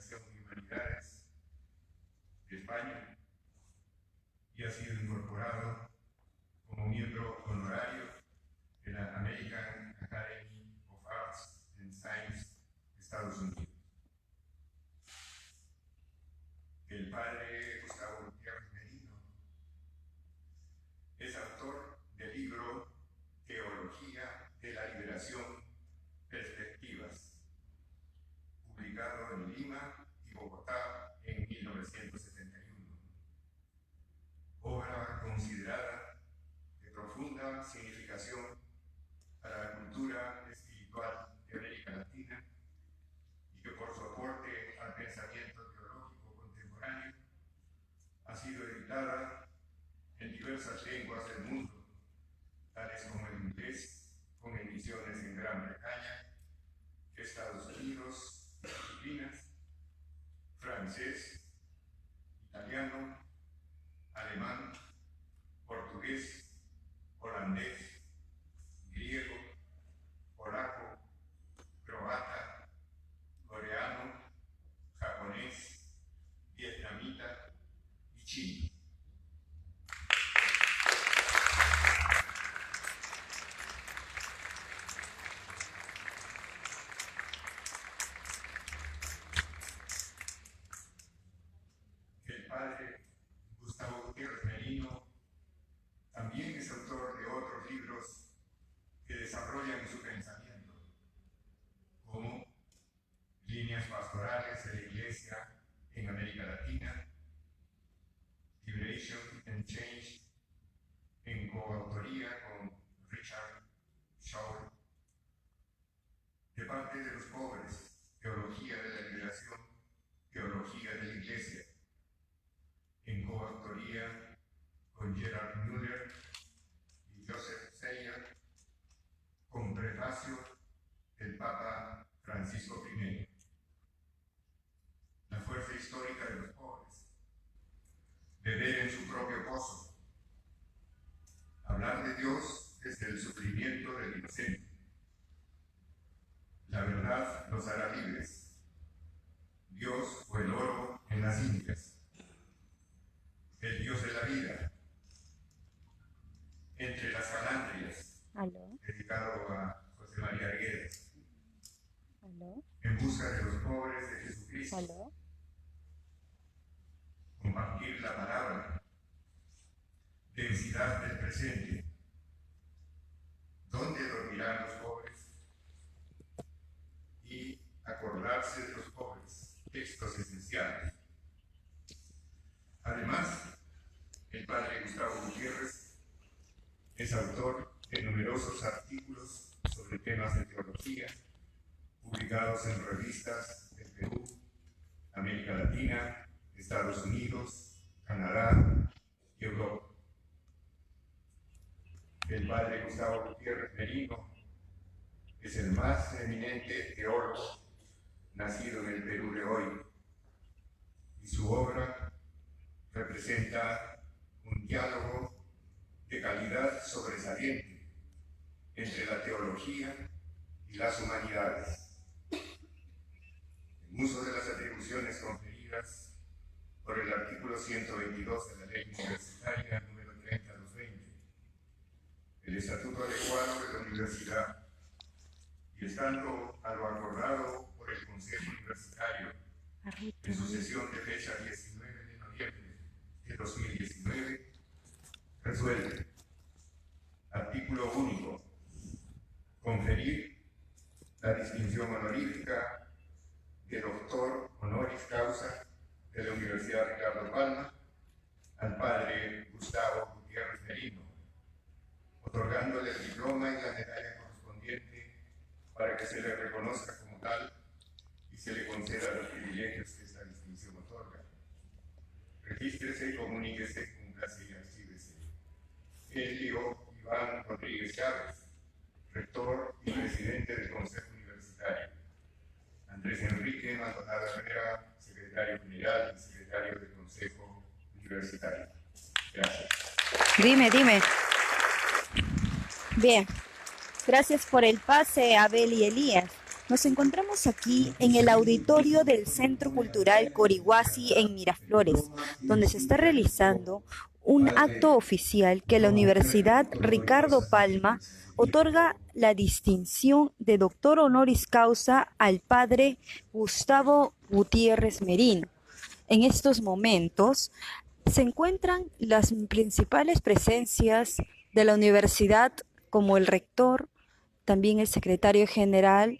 Comunicación y Humanidades de España y ha sido incorporado como miembro honorario de la American Academy of Arts and Science de Estados Unidos. El padre Gustavo Gutiérrez Merino es autor del libro Teología de la Liberación, Perspectivas, publicado en Lima y Bogotá en 1971. Obra considerada de profunda significación para la cultura espiritual de América Latina y que por su aporte al pensamiento teológico contemporáneo ha sido editada en diversas lenguas del mundo, tales como el inglés, con ediciones en Gran Bretaña, Estados Unidos, Filipinas, francés, italiano, alemán, portugués, holandés, griego, polaco, croata, coreano, japonés, vietnamita y chino. El padre Gustavo Gutiérrez Merino también es autor de otros libros que desarrollan su pensamiento, como Líneas pastorales de la Iglesia en América Latina, Liberation and Change, en coautoría con Richard Shaw, De parte de los pobres, Teología de la Liberación, Teología de la Iglesia, en coautoría con Gerard Müller y Joseph Seyer, con prefacio del Papa Francisco I. La fuerza histórica de los pobres, beber en su propio pozo, hablar de Dios desde el sufrimiento del inocente. La verdad los hará libres. Dios o el oro en las Indias. El Dios de la vida. Entre las calandrias. ¿Aló? Dedicado a José María Arguedas. ¿Aló? En busca de los pobres de Jesucristo. ¿Aló? Compartir la palabra. Densidad del presente. ¿Dónde dormirán los pobres? Y acordarse de los pobres. Textos esenciales. Además, el padre Gustavo Gutiérrez es autor de numerosos artículos sobre temas de teología, publicados en revistas de Perú, América Latina, Estados Unidos, Canadá y Europa. El padre Gustavo Gutiérrez Merino es el más eminente teólogo nacido en el Perú de hoy, y su obra representa un diálogo de calidad sobresaliente entre la teología y las humanidades. En uso de las atribuciones conferidas por el artículo 122 de la Ley Universitaria número 30/2020, el Estatuto Adecuado de la Universidad, y estando a lo acordado por el Consejo Universitario en su sesión de fecha 19 de noviembre de 2019, resuelve: artículo único, conferir la distinción honorífica de doctor honoris causa de la Universidad Ricardo Palma al padre Gustavo Gutiérrez Merino, otorgándole el diploma y la medalla correspondiente para que se le reconozca como tal y se le conceda los privilegios que esta distinción otorga. Regístrese y comuníquese, cúmplase y archívese. Elio Iván Rodríguez Chávez, rector y presidente del Consejo Universitario. Andrés Enrique Maldonado Herrera, secretario general y secretario del Consejo Universitario. Gracias. Dime. Bien. Gracias por el pase, Abel y Elías. Nos encontramos aquí en el auditorio del Centro Cultural Corihuasi en Miraflores, donde se está realizando un acto oficial que la Universidad Ricardo Palma otorga la distinción de doctor honoris causa al padre Gustavo Gutiérrez Merino. En estos momentos se encuentran las principales presencias de la universidad, como el rector, también el secretario general.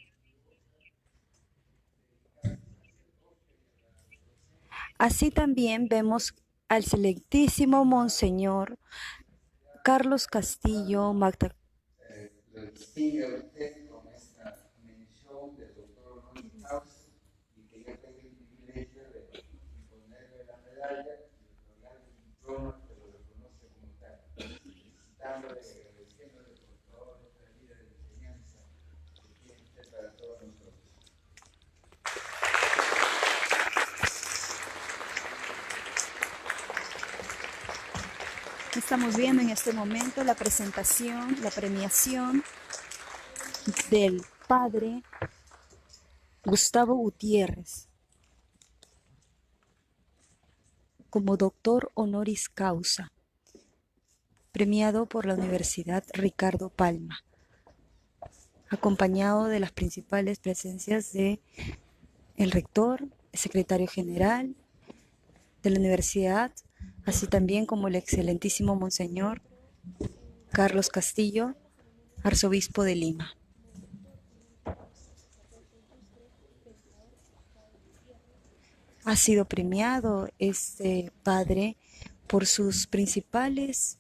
Así también vemos al selectísimo Monseñor Carlos Castillo Magda. Le distingue a usted con esta mención del doctor honoris causa y que yo tengo el privilegio de imponerle la medalla y otorgarle un diploma que lo reconoce como tal, felicitándole y agradeciéndole por toda esta vida de enseñanza que tiene usted para todos nosotros. Estamos viendo en este momento la presentación, la premiación del padre Gustavo Gutiérrez como doctor honoris causa, premiado por la Universidad Ricardo Palma, acompañado de las principales presencias de el rector, el secretario general de la universidad, así también como el excelentísimo Monseñor Carlos Castillo, arzobispo de Lima. Ha sido premiado este padre por sus principales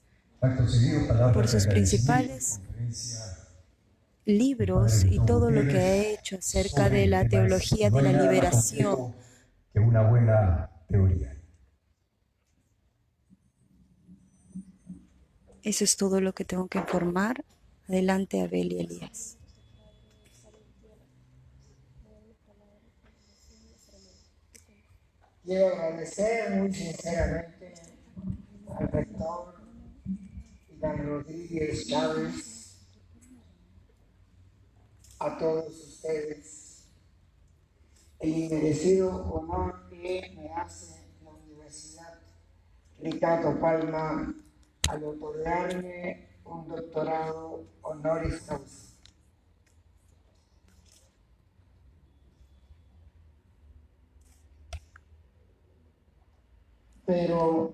libros y todo lo que ha hecho acerca de la teología de la liberación. Que una buena teoría. Eso es todo lo que tengo que informar. Adelante, Abel y Elías. Quiero agradecer muy sinceramente al rector Iván Rodríguez Chávez, a todos ustedes, el inmerecido honor que me hace la Universidad Ricardo Palma al otorgarme un doctorado honoris causa. Pero,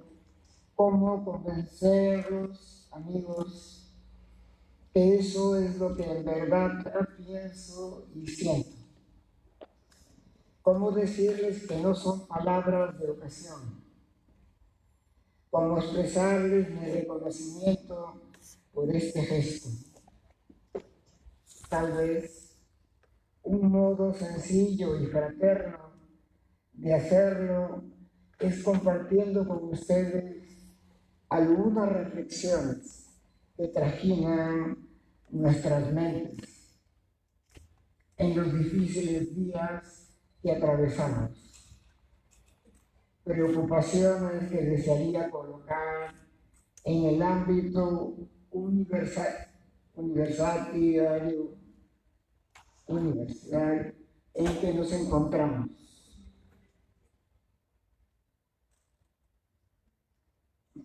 ¿cómo convencerlos, amigos, que eso es lo que en verdad pienso y siento? ¿Cómo decirles que no son palabras de ocasión? ¿Cómo expresarles mi reconocimiento por este gesto? Tal vez un modo sencillo y fraterno de hacerlo es compartiendo con ustedes algunas reflexiones que trajinan nuestras mentes en los difíciles días que atravesamos. Preocupaciones que desearía colocar en el ámbito universal en que nos encontramos.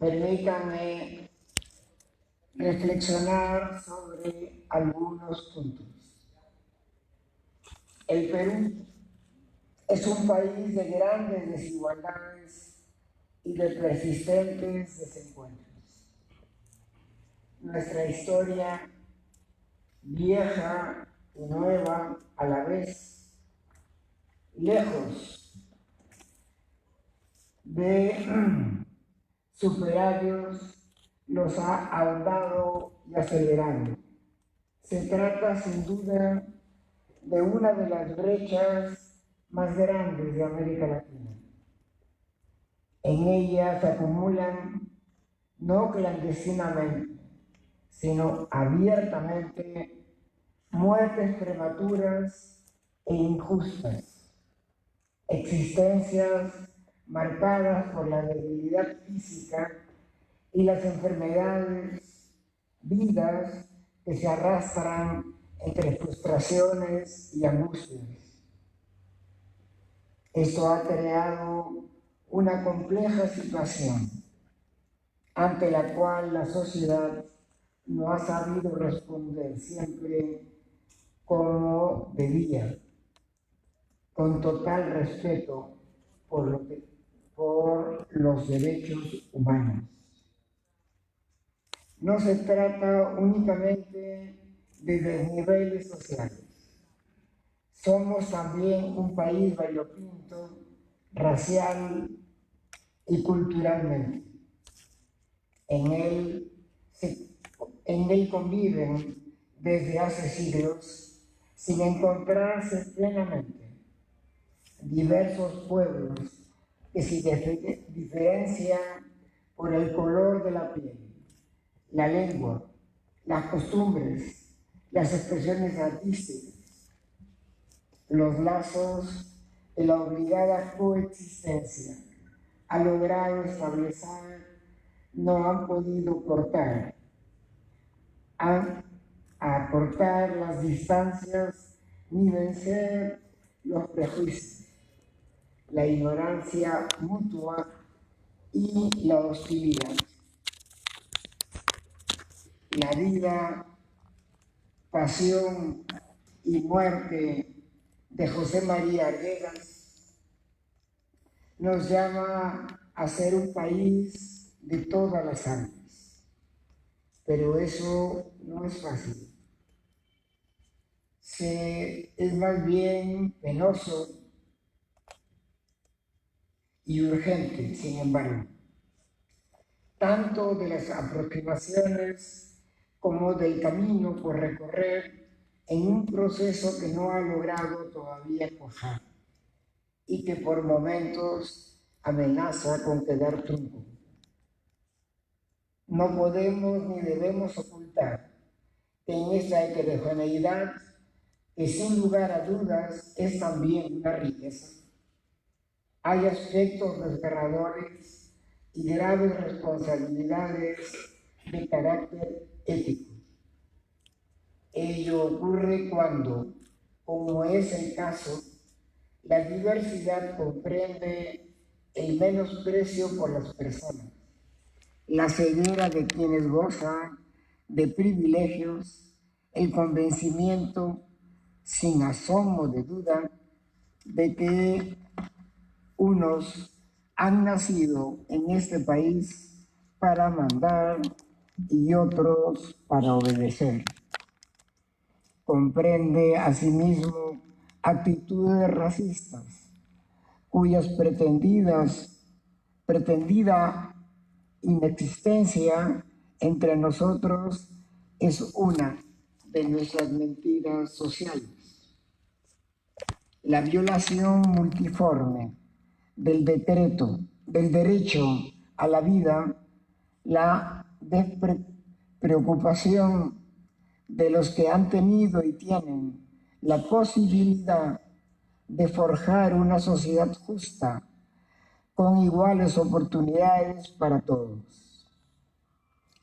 Permítanme reflexionar sobre algunos puntos. El Perú es un país de grandes desigualdades y de persistentes desencuentros. Nuestra historia, vieja y nueva a la vez, lejos de superarlos, los ha ahondado y acelerado. Se trata sin duda de una de las brechas más grandes de América Latina. En ella se acumulan, no clandestinamente, sino abiertamente, muertes prematuras e injustas, existencias marcadas por la debilidad física y las enfermedades, vidas que se arrastran entre frustraciones y angustias. Esto ha creado una compleja situación ante la cual la sociedad no ha sabido responder siempre como debía, con total respeto por los derechos humanos. No se trata únicamente de desniveles sociales. Somos también un país variopinto, racial y culturalmente. En él conviven desde hace siglos, sin encontrarse plenamente, diversos pueblos que se diferencian por el color de la piel, la lengua, las costumbres, las expresiones artísticas, los lazos de la obligada coexistencia ha logrado establecer no han podido acortar las distancias ni vencer los prejuicios, la ignorancia mutua y la hostilidad. La vida, pasión y muerte de José María Ardegas nos llama a ser un país de todas las artes, pero eso no es fácil. Es más bien penoso y urgente, sin embargo, tanto de las aproximaciones como del camino por recorrer en un proceso que no ha logrado todavía cuajar y que por momentos amenaza con quedar trunco. No podemos ni debemos ocultar que en esta heterogeneidad, que sin lugar a dudas es también una riqueza, hay aspectos desgarradores y graves responsabilidades de carácter ético. Ello ocurre cuando, como es el caso, la diversidad comprende el menosprecio por las personas, la ceguera de quienes gozan de privilegios, el convencimiento sin asomo de duda de que unos han nacido en este país para mandar y otros para obedecer. Comprende asimismo actitudes racistas cuyas pretendida inexistencia entre nosotros es una de nuestras mentiras sociales. La violación multiforme del derecho a la vida, la despreocupación de los que han tenido y tienen la posibilidad de forjar una sociedad justa con iguales oportunidades para todos.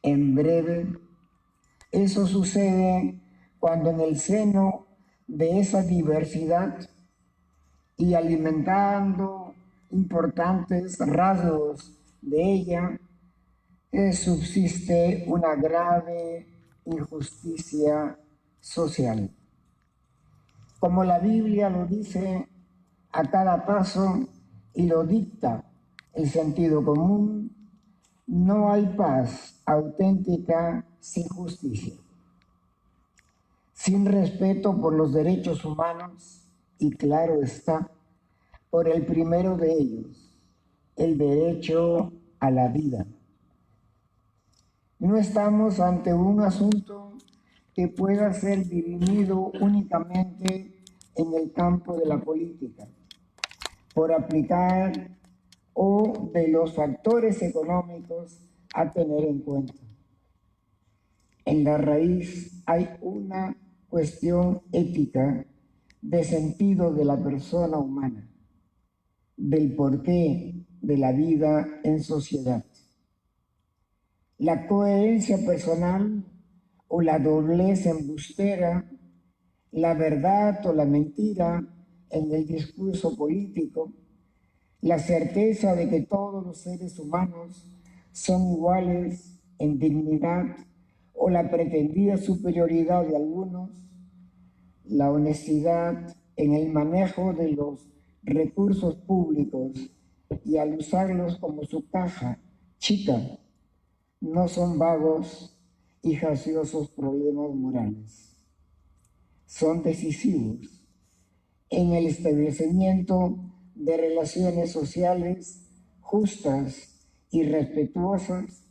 En breve, eso sucede cuando en el seno de esa diversidad y alimentando importantes rasgos de ella, subsiste una grave injusticia social. Como la Biblia lo dice a cada paso y lo dicta el sentido común, no hay paz auténtica sin justicia, sin respeto por los derechos humanos y, claro está, por el primero de ellos, el derecho a la vida. No estamos ante un asunto que pueda ser dirimido únicamente en el campo de la política, por aplicar o de los factores económicos a tener en cuenta. En la raíz hay una cuestión ética de sentido de la persona humana, del porqué de la vida en sociedad. La coherencia personal o la doblez embustera la verdad o la mentira en el discurso político, la certeza de que todos los seres humanos son iguales en dignidad o la pretendida superioridad de algunos, la honestidad en el manejo de los recursos públicos y al usarlos como su caja chica, no son vagos y graciosos problemas morales. Son decisivos en el establecimiento de relaciones sociales justas y respetuosas.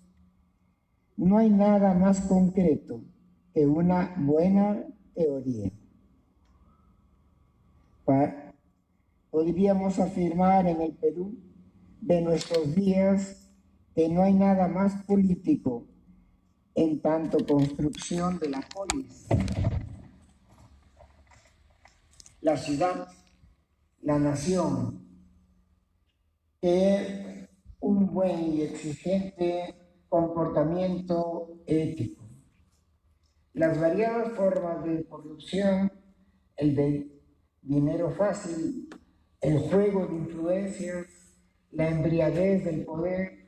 No hay nada más concreto que una buena teoría. Podríamos afirmar en el Perú de nuestros días que no hay nada más político en tanto construcción de la polis, la ciudad, la nación, que un buen y exigente comportamiento ético. Las variadas formas de corrupción, el de dinero fácil, el juego de influencias, la embriaguez del poder,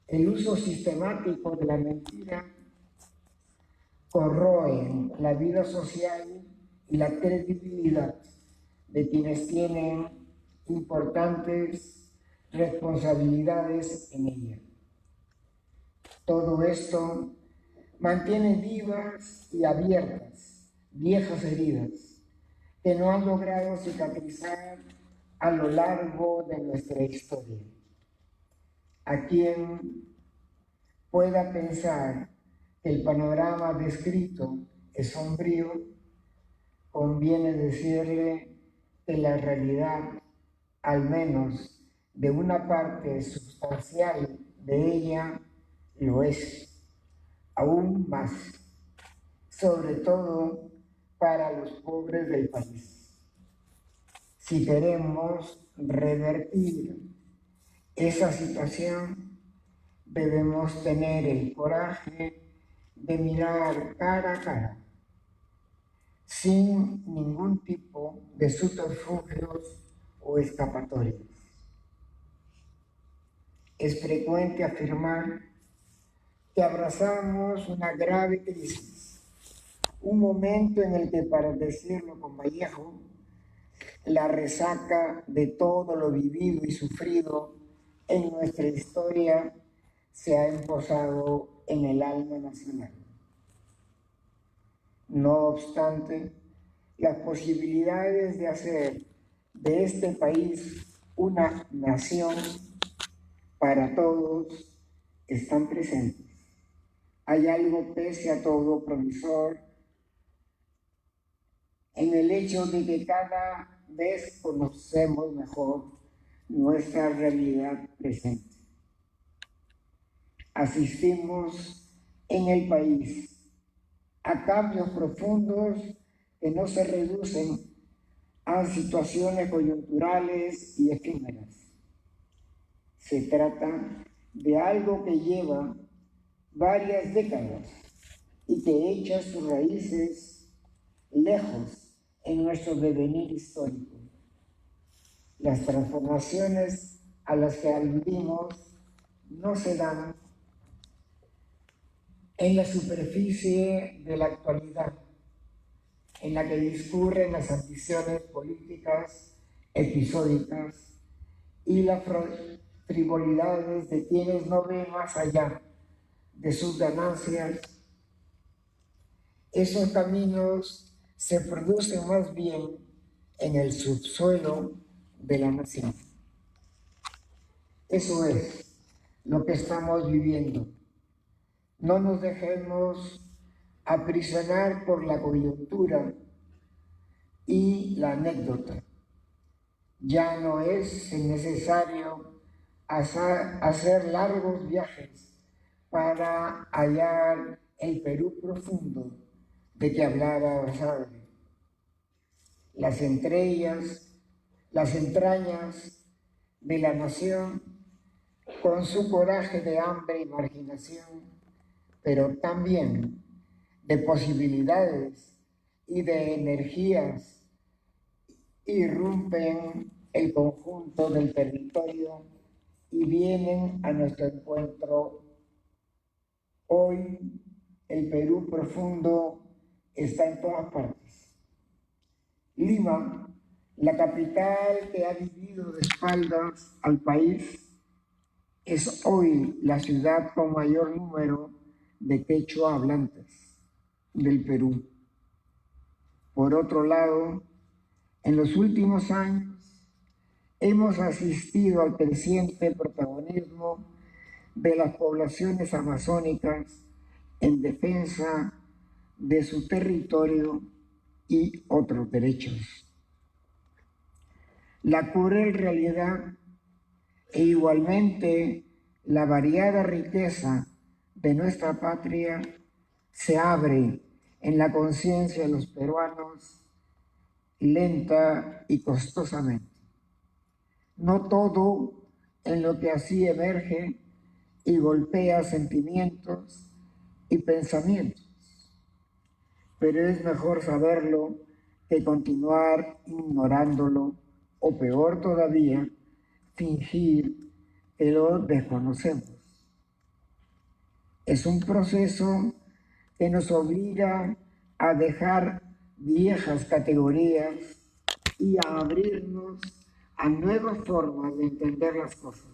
el uso sistemático de la mentira, corroen la vida social y la credibilidad de quienes tienen importantes responsabilidades en ella. Todo esto mantiene vivas y abiertas viejas heridas que no han logrado cicatrizar a lo largo de nuestra historia. A quien pueda pensar que el panorama descrito es sombrío, conviene decirle que la realidad, al menos de una parte sustancial de ella, lo es, aún más, sobre todo para los pobres del país. Si queremos revertir esa situación, debemos tener el coraje de mirar cara a cara, sin ningún tipo de subterfugios o escapatorias. Es frecuente afirmar que abrazamos una grave crisis, un momento en el que, para decirlo con Vallejo, la resaca de todo lo vivido y sufrido en nuestra historia se ha emposado en el alma nacional. No obstante, las posibilidades de hacer de este país una nación para todos están presentes. Hay algo pese a todo provisor en el hecho de que cada vez conocemos mejor nuestra realidad presente. Asistimos en el país a cambios profundos que no se reducen a situaciones coyunturales y efímeras. Se trata de algo que lleva varias décadas y que echa sus raíces lejos en nuestro devenir histórico. Las transformaciones a las que aludimos no se dan en la superficie de la actualidad, en la que discurren las ambiciones políticas episódicas y las frivolidades de quienes no ven más allá de sus ganancias. Esos caminos se producen más bien en el subsuelo de la nación. Eso es lo que estamos viviendo. No nos dejemos aprisionar por la coyuntura y la anécdota. Ya no es necesario hacer largos viajes para hallar el Perú profundo de que hablaba Basadre. Las entrañas de la nación, con su coraje de hambre y marginación, pero también de posibilidades y de energías irrumpen el conjunto del territorio y vienen a nuestro encuentro. Hoy el Perú profundo está en todas partes. Lima, la capital que ha vivido de espaldas al país, es hoy la ciudad con mayor número de quechua hablantes del Perú. Por otro lado, en los últimos años hemos asistido al creciente protagonismo de las poblaciones amazónicas en defensa de su territorio y otros derechos. La cruel realidad e igualmente la variada riqueza de nuestra patria se abre en la conciencia de los peruanos lenta y costosamente. No todo en lo que así emerge y golpea sentimientos y pensamientos, pero es mejor saberlo que continuar ignorándolo o peor todavía, fingir que lo desconocemos. Es un proceso que nos obliga a dejar viejas categorías y a abrirnos a nuevas formas de entender las cosas.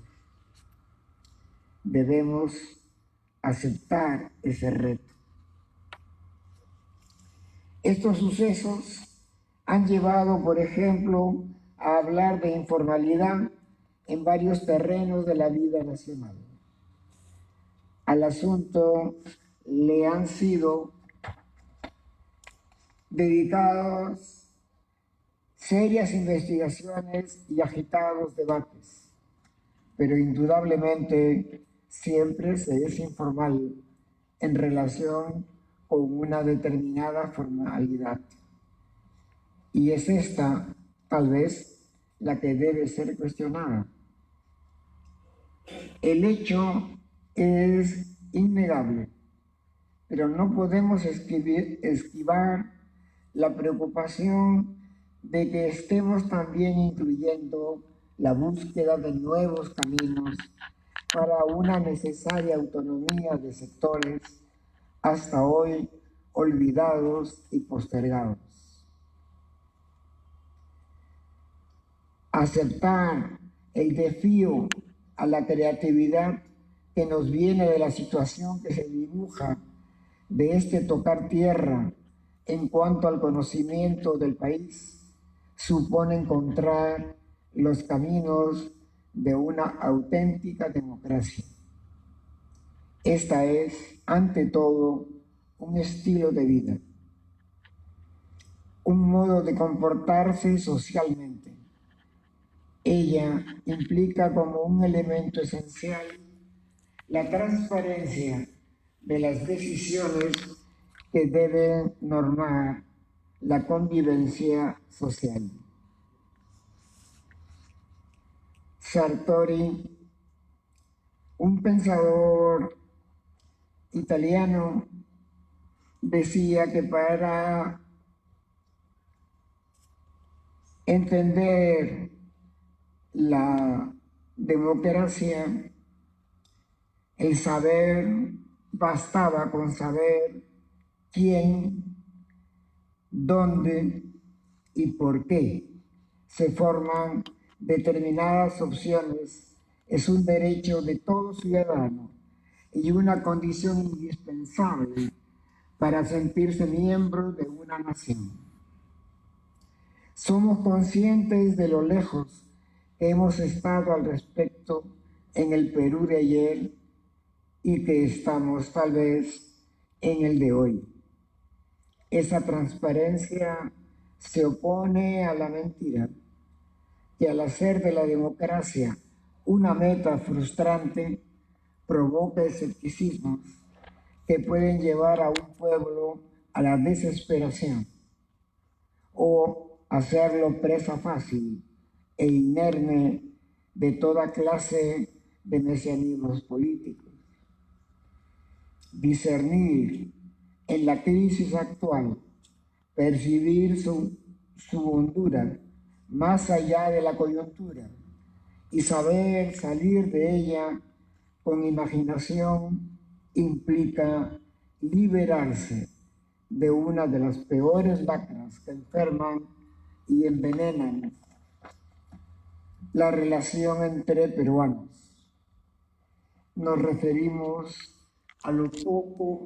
Debemos aceptar ese reto. Estos sucesos han llevado, por ejemplo, a hablar de informalidad en varios terrenos de la vida nacional. Al asunto le han sido dedicados serias investigaciones y agitados debates, pero indudablemente siempre se es informal en relación con una determinada formalidad. Y es esta, tal vez, la que debe ser cuestionada. El hecho es innegable, pero no podemos esquivar la preocupación de que estemos también incluyendo la búsqueda de nuevos caminos para una necesaria autonomía de sectores hasta hoy olvidados y postergados. Aceptar el desafío a la creatividad que nos viene de la situación que se dibuja de este tocar tierra en cuanto al conocimiento del país, supone encontrar los caminos de una auténtica democracia. Esta es, ante todo, un estilo de vida, un modo de comportarse socialmente. Ella implica como un elemento esencial la transparencia de las decisiones que deben normar la convivencia social. Sartori, un pensador italiano, decía que para entender la democracia, el saber bastaba con saber quién, dónde y por qué se forman determinadas opciones. Es un derecho de todo ciudadano y una condición indispensable para sentirse miembro de una nación. Somos conscientes de lo lejos que hemos estado al respecto en el Perú de ayer y que estamos tal vez en el de hoy. Esa transparencia se opone a la mentira, que al hacer de la democracia una meta frustrante provoca escepticismos que pueden llevar a un pueblo a la desesperación o hacerlo presa fácil e inerme de toda clase de mesianismos políticos. Discernir en la crisis actual percibir su hondura más allá de la coyuntura y saber salir de ella con imaginación implica liberarse de una de las peores lacras que enferman y envenenan la relación entre peruanos. Nos referimos a lo poco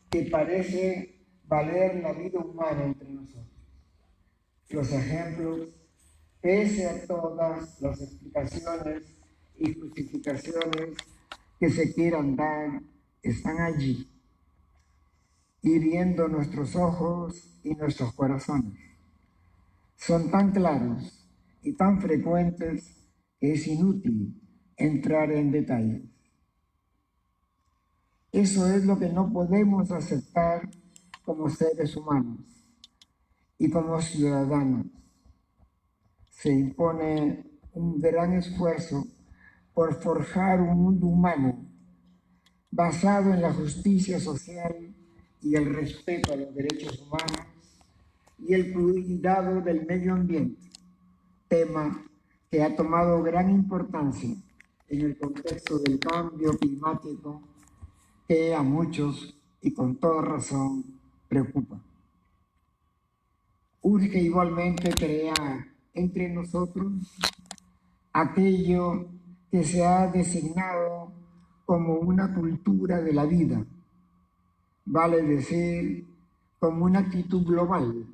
que parece valer la vida humana entre nosotros. Los ejemplos, pese a todas las explicaciones y justificaciones que se quieran dar, están allí, hiriendo nuestros ojos y nuestros corazones. Son tan claros y tan frecuentes que es inútil entrar en detalles. Eso es lo que no podemos aceptar como seres humanos y como ciudadanos. Se impone un gran esfuerzo por forjar un mundo humano basado en la justicia social y el respeto a los derechos humanos y el cuidado del medio ambiente, tema que ha tomado gran importancia en el contexto del cambio climático que a muchos, y con toda razón, preocupa. Urge igualmente crear entre nosotros aquello que se ha designado como una cultura de la vida, vale decir, como una actitud global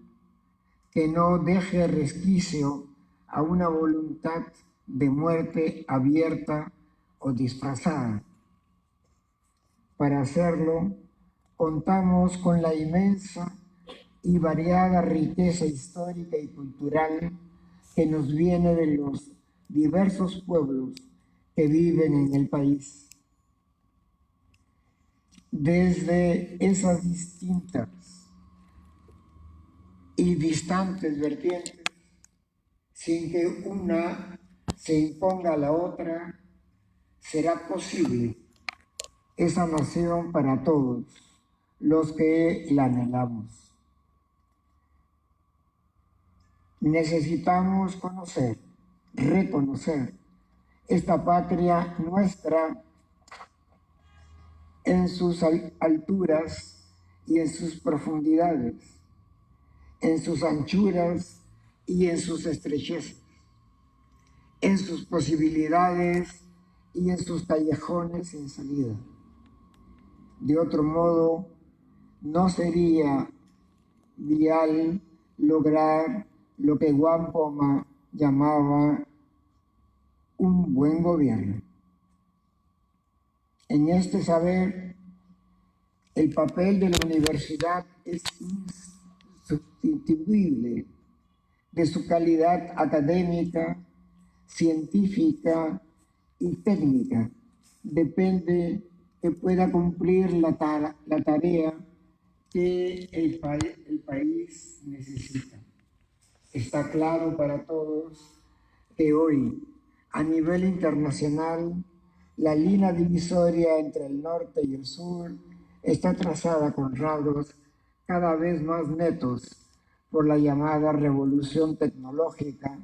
que no deje resquicio a una voluntad de muerte abierta o disfrazada. Para hacerlo, contamos con la inmensa y variada riqueza histórica y cultural que nos viene de los diversos pueblos que viven en el país. Desde esas distintas y distantes vertientes, sin que una se imponga a la otra, será posible esa nación para todos los que la anhelamos. Necesitamos conocer, reconocer esta patria nuestra en sus alturas y en sus profundidades, en sus anchuras y en sus estrechezas, en sus posibilidades y en sus callejones sin salida. De otro modo, no sería vial lograr lo que Juan Poma llamaba un buen gobierno. En este saber, el papel de la universidad es insustituible de su calidad académica, científica y técnica. Depende que pueda cumplir la tarea que el país necesita. Está claro para todos que hoy, a nivel internacional, la línea divisoria entre el norte y el sur está trazada con rasgos cada vez más netos por la llamada revolución tecnológica,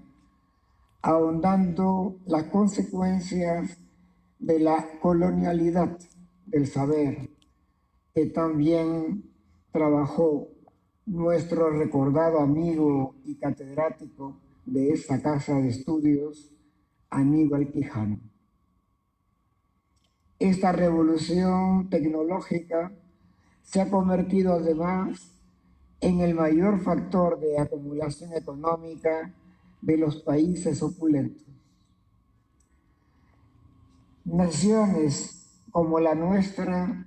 ahondando las consecuencias de la colonialidad del saber, que también trabajó nuestro recordado amigo y catedrático de esta casa de estudios, Aníbal Quijano. Esta revolución tecnológica se ha convertido además en el mayor factor de acumulación económica de los países opulentos. Naciones como la nuestra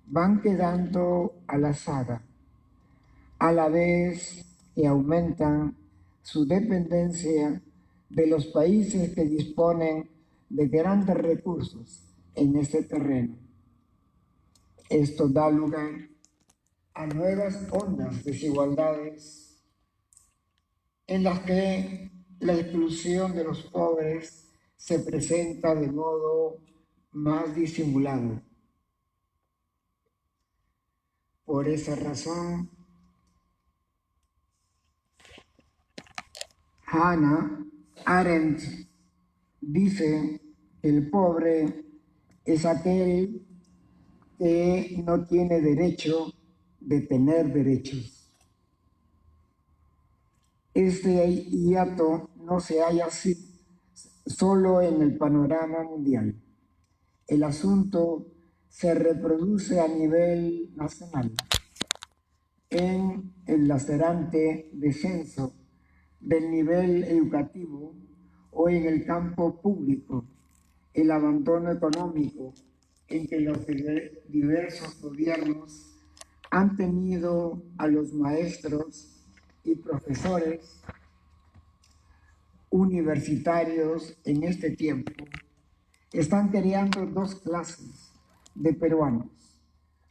van quedando a la saga, a la vez que aumentan su dependencia de los países que disponen de grandes recursos en este terreno. Esto da lugar a nuevas ondas de desigualdades en las que la exclusión de los pobres se presenta de modo más disimulado. Por esa razón, Hannah Arendt dice que el pobre es aquel que no tiene derecho de tener derechos. Este hiato no se halla así solo en el panorama mundial. El asunto se reproduce a nivel nacional en el lacerante descenso del nivel educativo o en el campo público, el abandono económico en que los diversos gobiernos han tenido a los maestros y profesores universitarios en este tiempo, están creando dos clases de peruanos: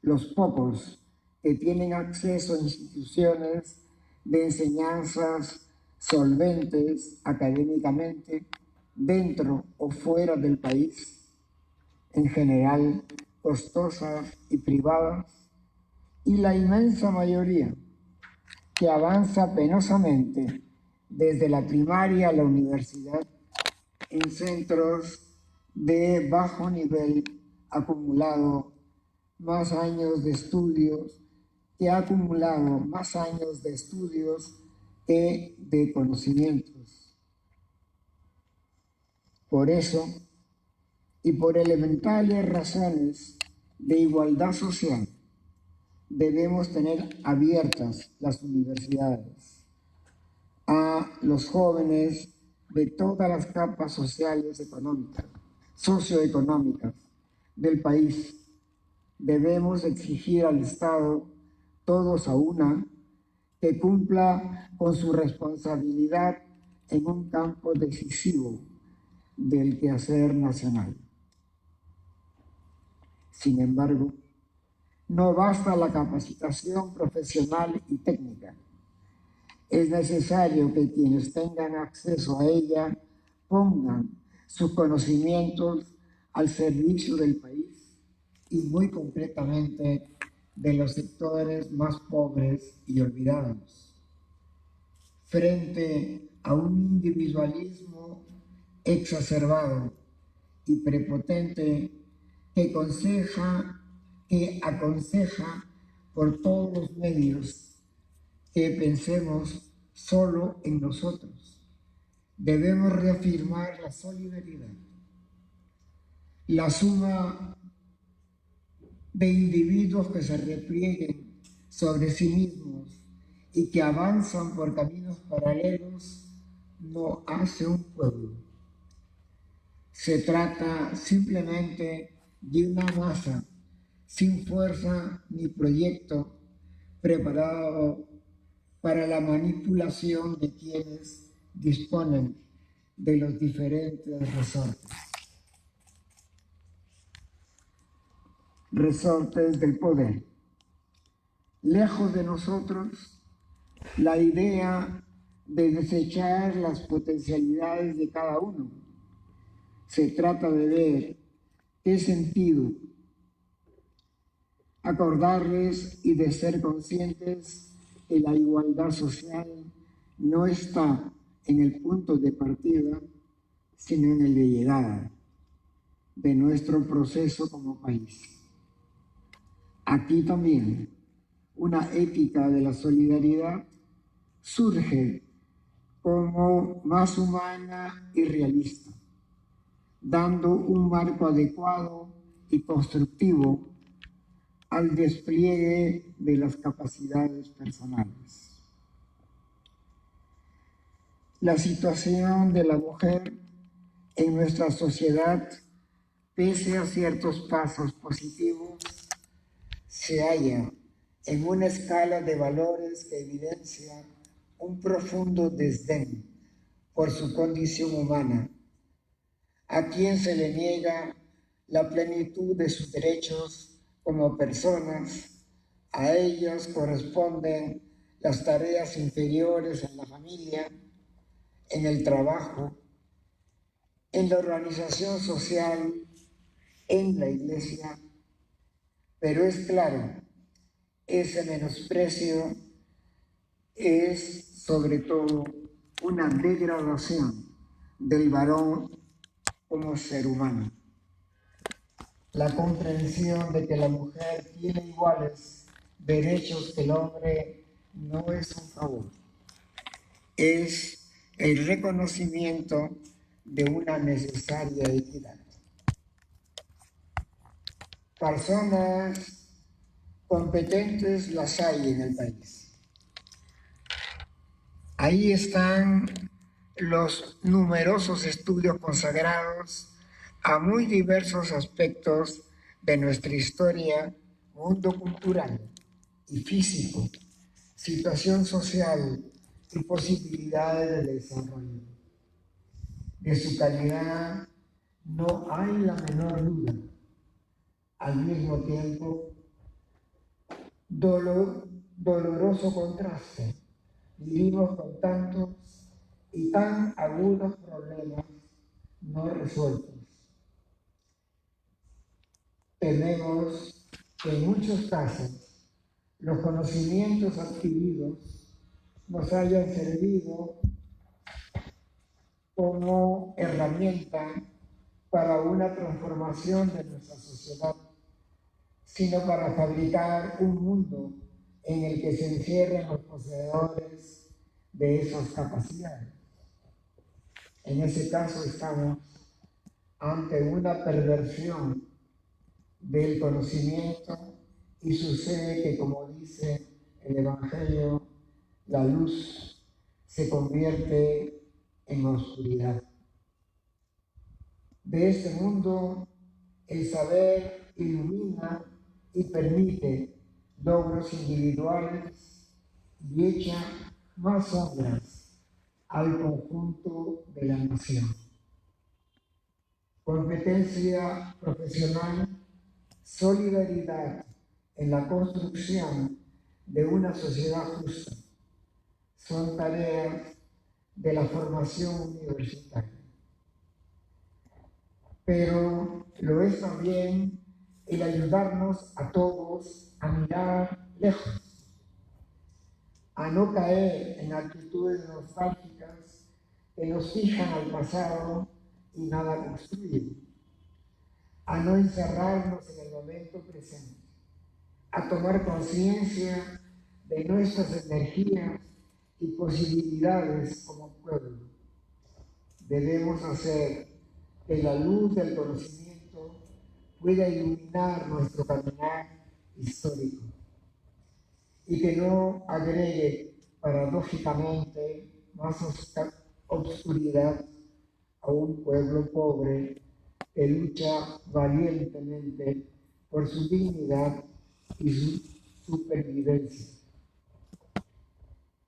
los pocos que tienen acceso a instituciones de enseñanzas solventes académicamente dentro o fuera del país, en general costosas y privadas, y la inmensa mayoría que avanza penosamente desde la primaria a la universidad en centros de bajo nivel, acumulado más años de estudios, que ha acumulado más años de estudios que de conocimientos. Por eso, y por elementales razones de igualdad social, debemos tener abiertas las universidades a los jóvenes de todas las capas sociales socioeconómicas del país. Debemos exigir al Estado, todos a una, que cumpla con su responsabilidad en un campo decisivo del quehacer nacional. Sin embargo, no basta la capacitación profesional y técnica. Es necesario que quienes tengan acceso a ella pongan sus conocimientos al servicio del país y muy concretamente de los sectores más pobres y olvidados. Frente a un individualismo exacerbado y prepotente que aconseja por todos los medios que pensemos solo en nosotros, debemos reafirmar la solidaridad. La suma de individuos que se replieguen sobre sí mismos y que avanzan por caminos paralelos no hace un pueblo. Se trata simplemente de una masa sin fuerza ni proyecto preparado para la manipulación de quienes disponen de los diferentes resortes del poder. Lejos de nosotros la idea de desechar las potencialidades de cada uno. Se trata de ver qué sentido acordarles y de ser conscientes que la igualdad social no está en el punto de partida, sino en el de llegada de nuestro proceso como país. Aquí también una ética de la solidaridad surge como más humana y realista, dando un marco adecuado y constructivo al despliegue de las capacidades personales. La situación de la mujer en nuestra sociedad, pese a ciertos pasos positivos, se halla en una escala de valores que evidencia un profundo desdén por su condición humana, a quien se le niega la plenitud de sus derechos como personas. A ellas corresponden las tareas inferiores en la familia, en el trabajo, en la organización social, en la iglesia. Pero es claro, ese menosprecio es sobre todo una degradación del varón como ser humano. La comprensión de que la mujer tiene iguales derechos que el hombre no es un favor, es el reconocimiento de una necesaria equidad. Personas competentes las hay en el país. Ahí están los numerosos estudios consagrados a muy diversos aspectos de nuestra historia, mundo cultural y físico, situación social y posibilidades de desarrollo. De su calidad no hay la menor duda. Al mismo tiempo, doloroso contraste. Vivimos con tantos y tan agudos problemas no resueltos. Tememos que en muchos casos los conocimientos adquiridos nos hayan servido como herramienta para una transformación de nuestra sociedad, sino para fabricar un mundo en el que se encierren los poseedores de esas capacidades. En ese caso estamos ante una perversión del conocimiento y sucede que, como dice el Evangelio, la luz se convierte en oscuridad. De este mundo, el saber ilumina y permite logros individuales y echa más sombras al conjunto de la nación. Competencia profesional, solidaridad en la construcción de una sociedad justa son tareas de la formación universitaria. Pero lo es también el ayudarnos a todos a mirar lejos, a no caer en actitudes nostálgicas que nos fijan al pasado y nada construyen, a no encerrarnos en el momento presente, a tomar conciencia de nuestras energías y posibilidades como pueblo. Debemos hacer que la luz del conocimiento pueda iluminar nuestro caminar histórico y que no agregue paradójicamente más obscuridad a un pueblo pobre que lucha valientemente por su dignidad y su supervivencia.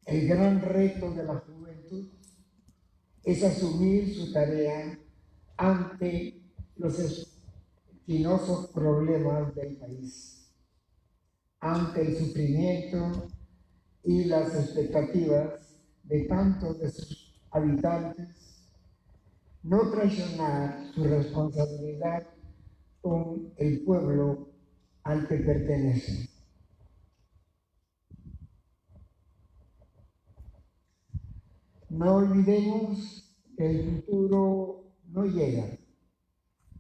El gran reto de la juventud es asumir su tarea ante los espinosos problemas del país, ante el sufrimiento y las expectativas de tantos de sus habitantes, no traicionar su responsabilidad con el pueblo al que pertenecen. No olvidemos que el futuro no llega,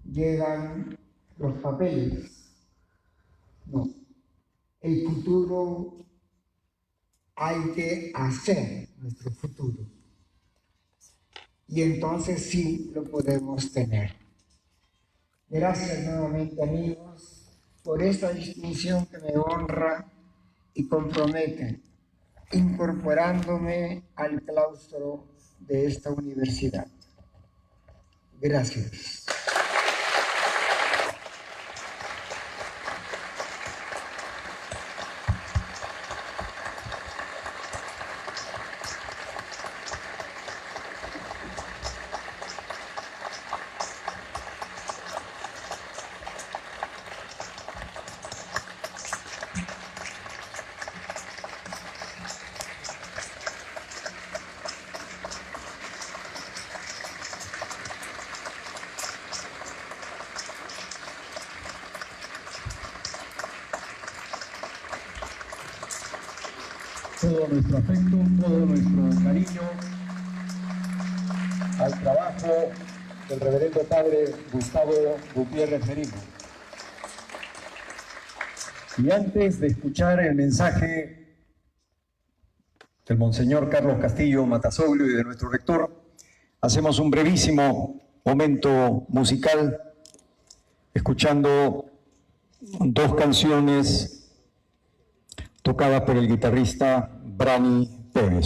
llegan los papeles. No, el futuro hay que hacer nuestro futuro. Y entonces sí lo podemos tener. Gracias nuevamente, amigos, por esta distinción que me honra y compromete, incorporándome al claustro de esta universidad. Gracias. Todo nuestro afecto, todo nuestro cariño al trabajo del reverendo padre Gustavo Gutiérrez Merino. Y antes de escuchar el mensaje del Monseñor Carlos Castillo Matasoglio y de nuestro rector, hacemos un brevísimo momento musical escuchando dos canciones tocadas por el guitarrista Brani Pérez.